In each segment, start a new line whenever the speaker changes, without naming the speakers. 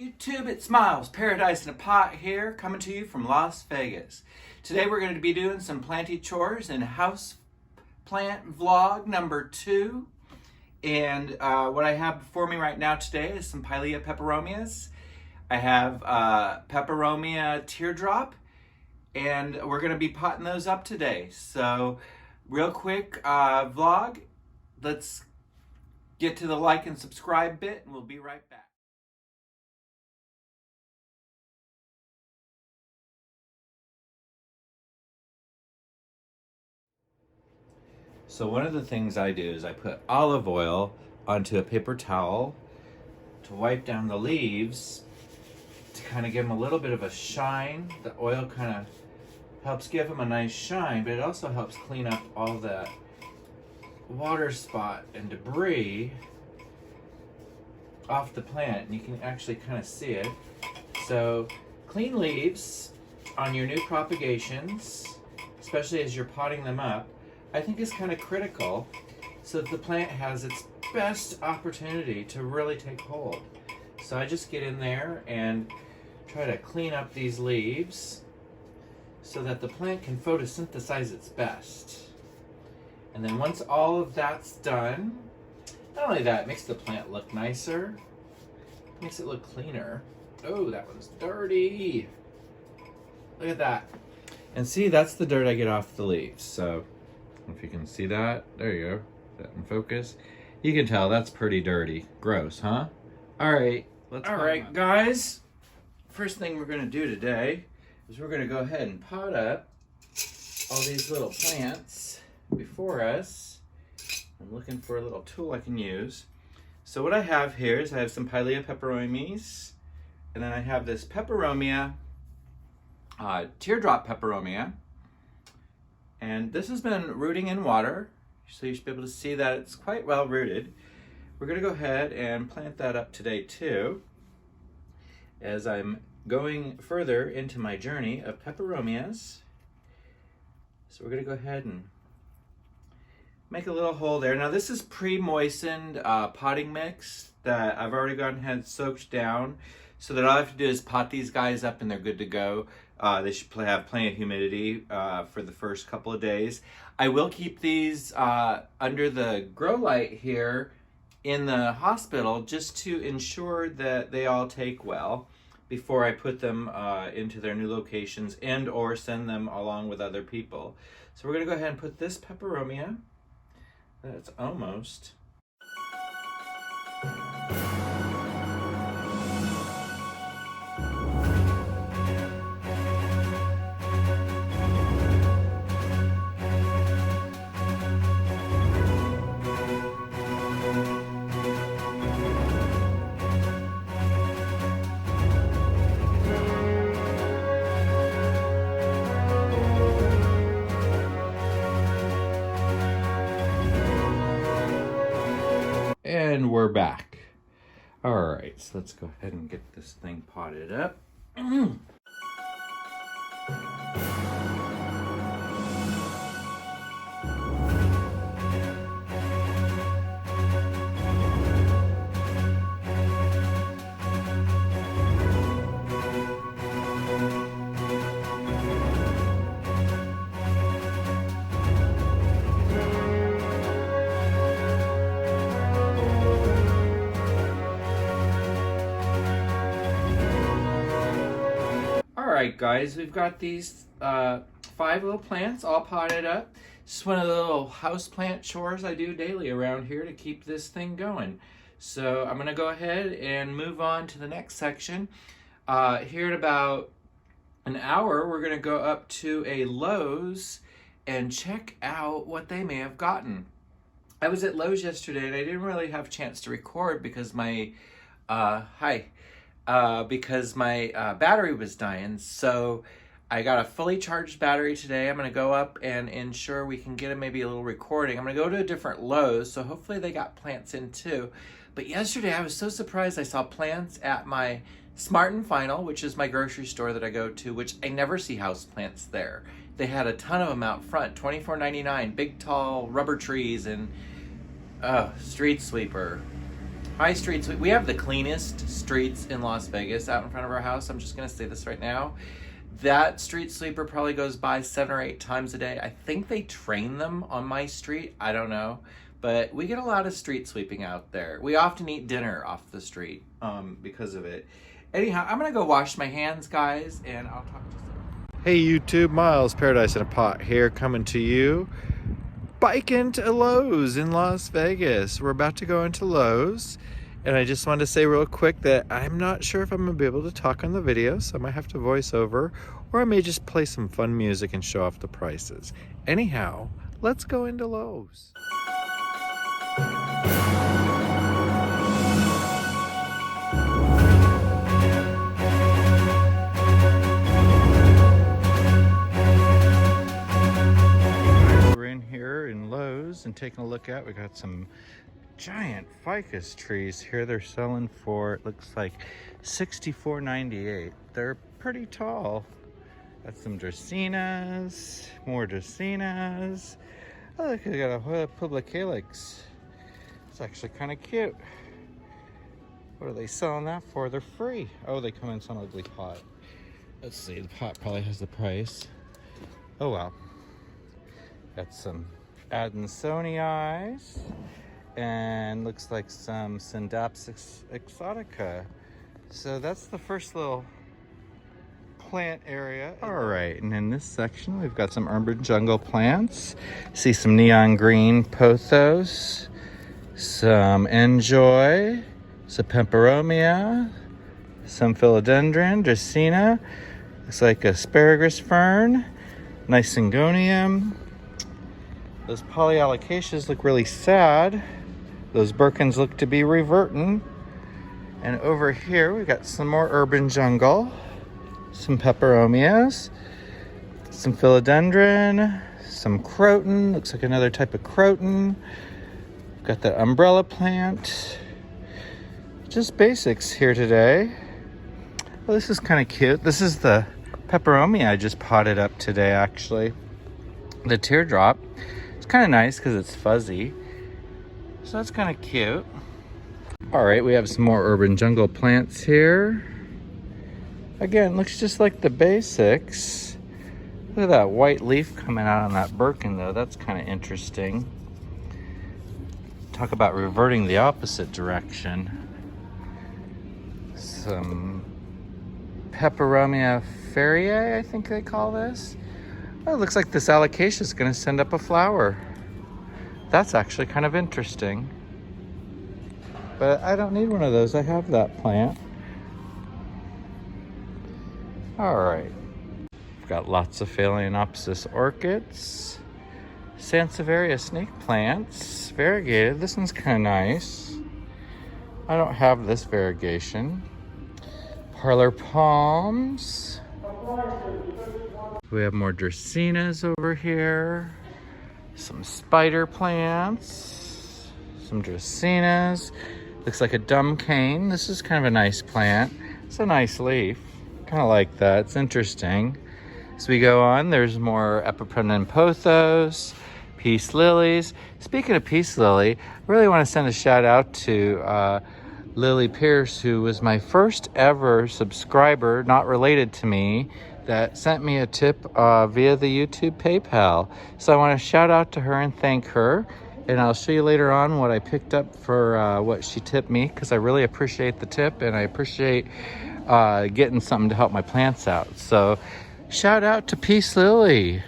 YouTube, it's Miles, Paradise in a Pot here, coming to you from Las Vegas. Today we're going to be doing some planty chores in house plant vlog number 2. And what I have before me right now today is some Pilea peperomias. I have peperomia teardrop, and we're going to be potting those up today. So real quick vlog, let's get to the like and subscribe bit, and we'll be right back. So one of the things I do is I put olive oil onto a paper towel to wipe down the leaves to kind of give them a little bit of a shine. The oil kind of helps give them a nice shine, but it also helps clean up all that water spot and debris off the plant, and you can actually kind of see it. So clean leaves on your new propagations, especially as you're potting them up, I think is kind of critical so that the plant has its best opportunity to really take hold. So I just get in there and try to clean up these leaves so that the plant can photosynthesize its best. And then once all of that's done, not only that, it makes the plant look nicer, makes it look cleaner. Oh, that one's dirty. Look at that. And see, that's the dirt I get off the leaves. So if you can see that, there you go, that in focus. You can tell that's pretty dirty. Gross, huh? All right, guys. First thing we're gonna do today is we're gonna go ahead and pot up all these little plants before us. I'm looking for a little tool I can use. So what I have here is I have some Pilea peperomias, and then I have this peperomia, teardrop peperomia. And this has been rooting in water, so you should be able to see that it's quite well rooted. We're going to go ahead and plant that up today too, as I'm going further into my journey of peperomias. So we're going to go ahead and make a little hole there. Now this is pre-moistened potting mix that I've already gone ahead and soaked down, so that all I have to do is pot these guys up and they're good to go. They should have plenty of humidity for the first couple of days. I will keep these under the grow light here in the hospital just to ensure that they all take well before I put them into their new locations and or send them along with other people. So we're going to go ahead and put this peperomia. That's almost. And we're back. All right, so let's go ahead and get this thing potted up. Alright guys, we've got these 5 little plants all potted up. Just one of the little house plant chores I do daily around here to keep this thing going. So I'm going to go ahead and move on to the next section. Here in about an hour, we're going to go up to a Lowe's and check out what they may have gotten. I was at Lowe's yesterday and I didn't really have a chance to record because my battery was dying. So I got a fully charged battery today. I'm going to go up and ensure we can get maybe a little recording. I'm going to go to a different Lowe's, so hopefully they got plants in too. But yesterday I was so surprised I saw plants at my Smart and Final, which is my grocery store that I go to, which I never see house plants there. They had a ton of them out front, $24.99, big tall rubber trees and street sweeper. High streets. We have the cleanest streets in Las Vegas out in front of our house. I'm just gonna say this right now. That street sweeper probably goes by 7 or 8 times a day. I think they train them on my street. I don't know. But we get a lot of street sweeping out there. We often eat dinner off the street because of it. Anyhow, I'm gonna go wash my hands, guys, and I'll talk to you. Hey YouTube, Miles, Paradise in a Pot here, coming to you. Bike into Lowe's in Las Vegas. We're about to go into Lowe's, and I just wanted to say real quick that I'm not sure if I'm gonna be able to talk on the video, so I might have to voice over, or I may just play some fun music and show off the prices. Anyhow, let's go into Lowe's. And taking a look at, we got some giant ficus trees here. They're selling for, it looks like $64.98. They're pretty tall. Got some dracaenas, more dracaenas. Oh, look, they got a public calyx. It's actually kind of cute. What are they selling that for? They're free. Oh, they come in some ugly pot. Let's see, the pot probably has the price. Oh well. Got some Adansonii, and looks like some Syndapsis exotica. So that's the first little plant area. All right, and in this section we've got some urban jungle plants. See some neon green pothos, some enjoy, some peperomia, some philodendron, dracaena. Looks like asparagus fern, nice syngonium. Those polyalocasias look really sad. Those Birkins look to be reverting. And over here, we've got some more urban jungle. Some peperomias. Some philodendron. Some croton. Looks like another type of croton. We've got the umbrella plant. Just basics here today. Well, this is kind of cute. This is the peperomia I just potted up today, actually. The teardrop. It's kind of nice because it's fuzzy. So that's kind of cute. All right, we have some more urban jungle plants here. Again, looks just like the basics. Look at that white leaf coming out on that Birkin though. That's kind of interesting. Talk about reverting the opposite direction. Some Peperomia feriae, I think they call this. Oh, it looks like this alocasia is going to send up a flower. That's actually kind of interesting. But I don't need one of those. I have that plant. All right. We've got lots of Phalaenopsis orchids. Sansevieria snake plants. Variegated. This one's kind of nice. I don't have this variegation. Parlor palms. We have more dracaenas over here. Some spider plants. Some dracaenas. Looks like a dumb cane. This is kind of a nice plant. It's a nice leaf. Kind of like that. It's interesting. As we go on, there's more Epipremnum pothos, peace lilies. Speaking of peace lily, I really want to send a shout out to Lily Pierce, who was my first ever subscriber, not related to me, that sent me a tip via the YouTube PayPal. So I want to shout out to her and thank her. And I'll show you later on what I picked up for what she tipped me, because I really appreciate the tip and I appreciate getting something to help my plants out. So shout out to Peace Lily.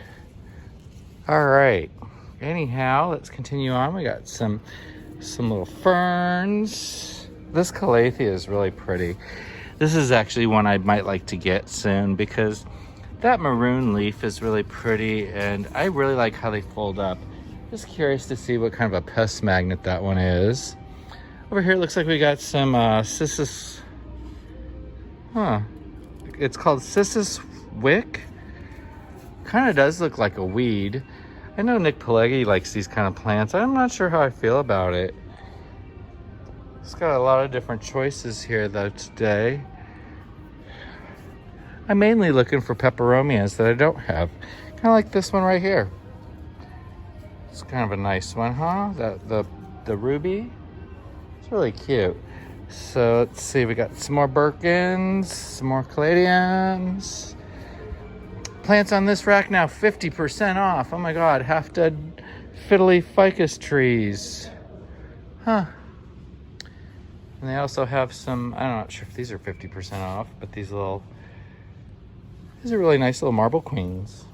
All right. Anyhow, let's continue on. We got some little ferns. This calathea is really pretty. This is actually one I might like to get soon because that maroon leaf is really pretty and I really like how they fold up. Just curious to see what kind of a pest magnet that one is. Over here it looks like we got some cissus. It's called cissus wick. Kind of does look like a weed. I know Nick Pileggi likes these kind of plants. I'm not sure how I feel about it. It's got a lot of different choices here though today. I'm mainly looking for peperomias that I don't have. Kind of like this one right here. It's kind of a nice one, huh? The ruby. It's really cute. So let's see, we got some more Birkins, some more caladiums. Plants on this rack now 50% off. Oh my God, half dead fiddly ficus trees. Huh. And they also have some, I'm not sure if these are 50% off, but these are really nice little marble queens.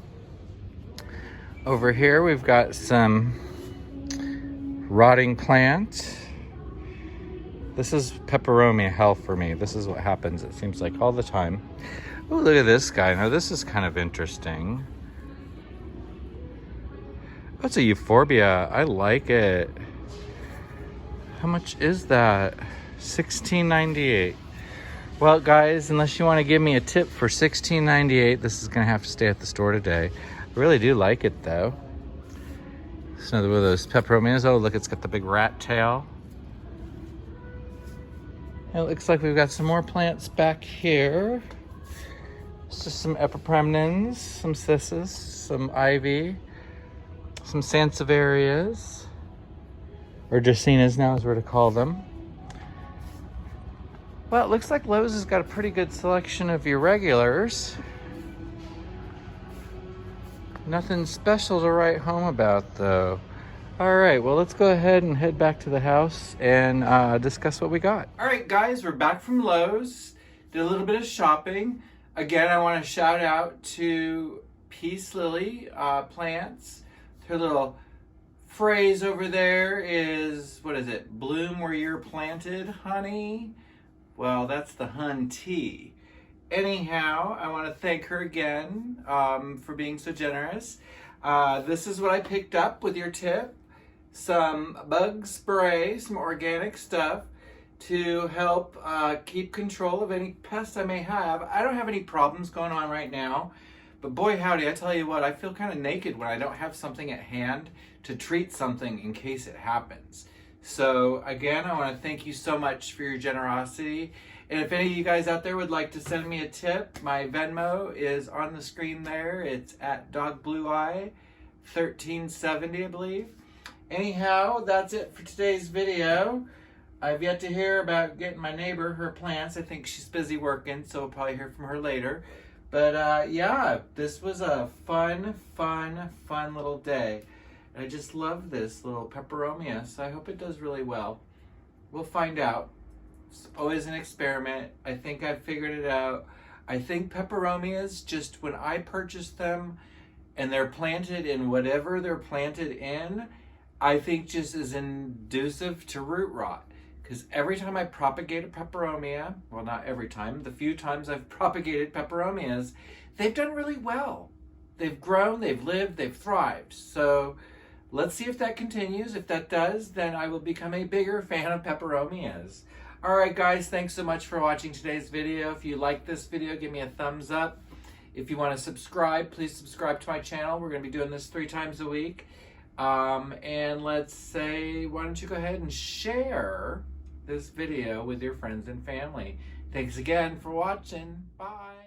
Over here we've got some rotting plant. This is peperomia hell for me. This is what happens, it seems like, all the time. Oh, look at this guy. Now this is kind of interesting. Oh, it's a euphorbia. I like it. How much is that? $16.98. Well, guys, unless you want to give me a tip for $16.98, this is going to have to stay at the store today. I really do like it, though. It's another one of those peperomias. Oh, look, it's got the big rat tail. It looks like we've got some more plants back here. It's just some epipremnins, some cissus, some ivy, some sansevierias, or dracaenas now as we're to call them. Well, it looks like Lowe's has got a pretty good selection of irregulars. Nothing special to write home about, though. All right, well, let's go ahead and head back to the house and discuss what we got. All right, guys, we're back from Lowe's. Did a little bit of shopping. Again, I want to shout out to Peace Lily Plants. Her little phrase over there is, what is it? Bloom where you're planted, honey. Well, that's the hun tea. Anyhow, I want to thank her again for being so generous. This is what I picked up with your tip. Some bug spray, some organic stuff to help keep control of any pests I may have. I don't have any problems going on right now, but boy howdy, I tell you what, I feel kind of naked when I don't have something at hand to treat something in case it happens. So again, I want to thank you so much for your generosity. And if any of you guys out there would like to send me a tip, my Venmo is on the screen there. It's at dogblueye1370, I believe. Anyhow, that's it for today's video. I've yet to hear about getting my neighbor her plants. I think she's busy working, so we'll probably hear from her later. But yeah, this was a fun little day. I just love this little peperomia, so I hope it does really well. We'll find out. It's always an experiment. I think I've figured it out. I think peperomias, just when I purchase them and they're planted in whatever they're planted in, I think just is inducive to root rot. Because every time I propagate a peperomia, well, not every time, the few times I've propagated peperomias, they've done really well. They've grown, they've lived, they've thrived. So let's see if that continues. If that does, then I will become a bigger fan of peperomias. All right, guys, thanks so much for watching today's video. If you like this video, give me a thumbs up. If you want to subscribe, please subscribe to my channel. We're going to be doing this 3 times a week. And let's say, why don't you go ahead and share this video with your friends and family. Thanks again for watching. Bye.